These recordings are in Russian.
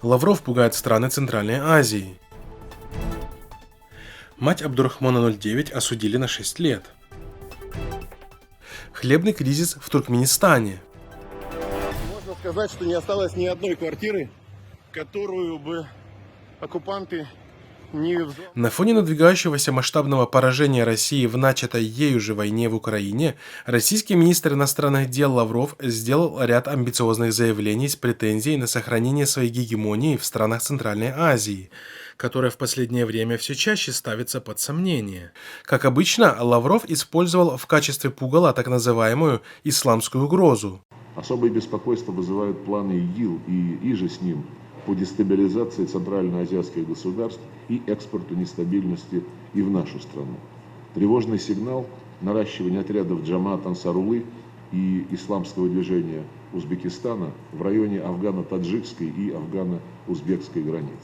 Лавров пугает страны Центральной Азии. Мать Абдурахмона 09 осудили на 6 лет. Хлебный кризис в Туркменистане. Можно сказать, что не осталось ни одной квартиры, которую бы оккупанты не... На фоне надвигающегося масштабного поражения России в начатой ею же войне в Украине, российский министр иностранных дел Лавров сделал ряд амбициозных заявлений с претензией на сохранение своей гегемонии в странах Центральной Азии, которая в последнее время все чаще ставится под сомнение. Как обычно, Лавров использовал в качестве пугала так называемую исламскую угрозу. Особое беспокойство вызывают планы ИГИЛ и иже с ним по дестабилизации центральноазиатских государств и экспорту нестабильности и в нашу страну. Тревожный сигнал наращивания отрядов Джамаат Ансарулы и исламского движения Узбекистана в районе афгано-таджикской и афгано-узбекской границ.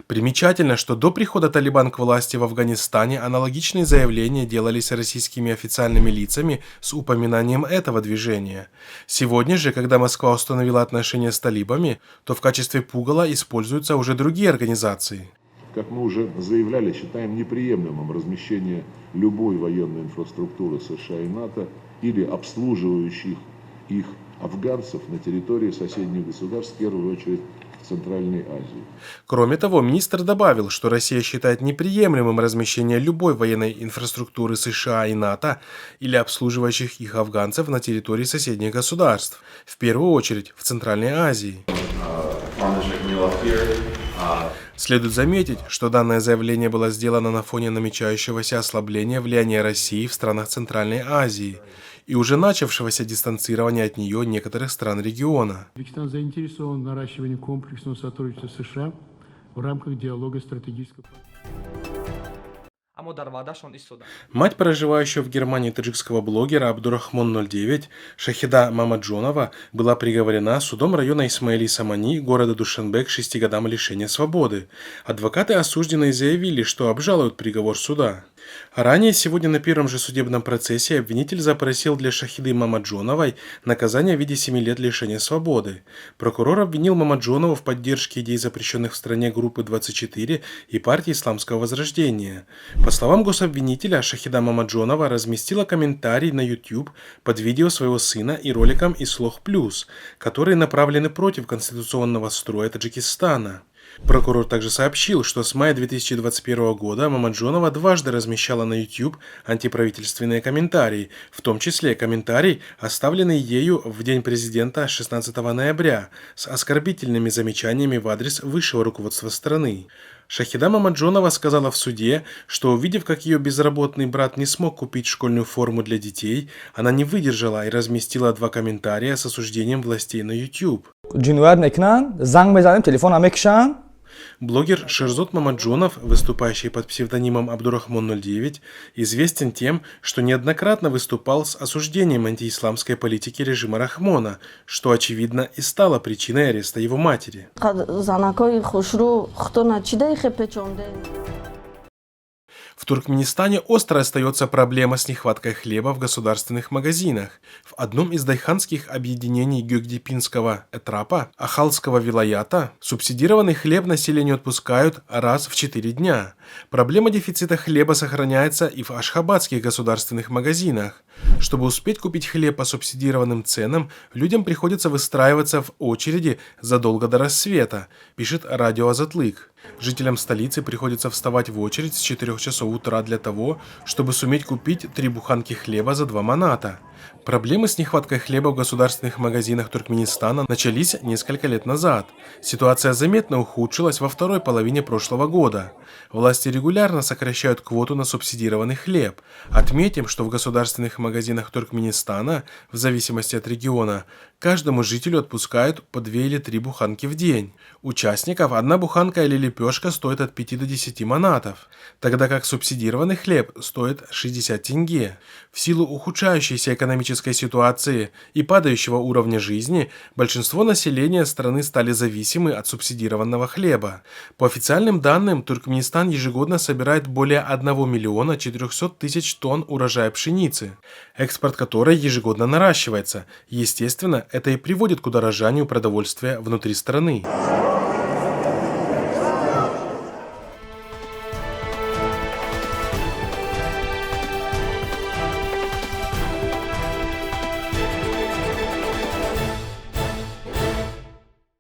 Примечательно, что до прихода Талибан к власти в Афганистане аналогичные заявления делались российскими официальными лицами с упоминанием этого движения. Сегодня же, когда Москва установила отношения с талибами, то в качестве пугала используются уже другие организации. Как мы уже заявляли, считаем неприемлемым размещение любой военной инфраструктуры США и НАТО или обслуживающих их афганцев на территории соседних государств, в первую очередь в Центральной Азии. Кроме того, министр добавил, что Россия считает неприемлемым размещение любой военной инфраструктуры США и НАТО или обслуживающих их афганцев на территории соседних государств, в первую очередь в Центральной Азии. Следует заметить, что данное заявление было сделано на фоне намечающегося ослабления влияния России в странах Центральной Азии и уже начавшегося дистанцирования от нее некоторых стран региона. Узбекистан заинтересован в наращивании комплексного сотрудничества с США в рамках диалога стратегического. Мать проживающего в Германии таджикского блогера Абдурахмон 09 Шахида Мамаджонова была приговорена судом района Исмаили-Самани города Душанбе к 6 годам лишения свободы. Адвокаты осужденной заявили, что обжалуют приговор суда. Ранее сегодня на первом же судебном процессе обвинитель запросил для Шахиды Мамаджоновой наказание в виде 7 лет лишения свободы. Прокурор обвинил Мамаджонову в поддержке идей запрещенных в стране группы 24 и партии Исламского Возрождения. По словам гособвинителя, Шахида Мамаджонова разместила комментарий на YouTube под видео своего сына и роликом «Ислох Плюс», которые направлены против конституционного строя Таджикистана. Прокурор также сообщил, что с мая 2021 года Мамаджонова дважды размещала на YouTube антиправительственные комментарии, в том числе комментарий, оставленный ею в День президента 16 ноября, с оскорбительными замечаниями в адрес высшего руководства страны. Шахида Мамаджонова сказала в суде, что, увидев, как ее безработный брат не смог купить школьную форму для детей, она не выдержала и разместила 2 комментария с осуждением властей на YouTube. Блогер Шерзот Мамаджонов, выступающий под псевдонимом Абдурахмон 09, известен тем, что неоднократно выступал с осуждением антиисламской политики режима Рахмона, что, очевидно, и стало причиной ареста его матери. В Туркменистане остро остается проблема с нехваткой хлеба в государственных магазинах. В одном из дайханских объединений Гёкдепинского этрапа Ахалского вилаята субсидированный хлеб населению отпускают раз в 4 дня. Проблема дефицита хлеба сохраняется и в ашхабадских государственных магазинах. Чтобы успеть купить хлеб по субсидированным ценам, людям приходится выстраиваться в очереди задолго до рассвета, пишет радио Азатлык. Жителям столицы приходится вставать в очередь с 4 часов утра для того, чтобы суметь купить 3 буханки хлеба за 2 маната. Проблемы с нехваткой хлеба в государственных магазинах Туркменистана начались несколько лет назад. Ситуация заметно ухудшилась во второй половине прошлого года. Власти регулярно сокращают квоту на субсидированный хлеб. Отметим, что в государственных магазинах Туркменистана, в зависимости от региона, каждому жителю отпускают по 2 или 3 буханки в день. Участников 1 буханка или лепешка стоит от 5 до 10 манатов, тогда как субсидированный хлеб стоит 60 тенге. В силу ухудшающейся экономической ситуации и падающего уровня жизни, большинство населения страны стали зависимы от субсидированного хлеба. По официальным данным, Туркменистан ежегодно собирает более 1 миллиона 400 тысяч тонн урожая пшеницы, экспорт которой ежегодно наращивается. Естественно, это и приводит к удорожанию продовольствия внутри страны.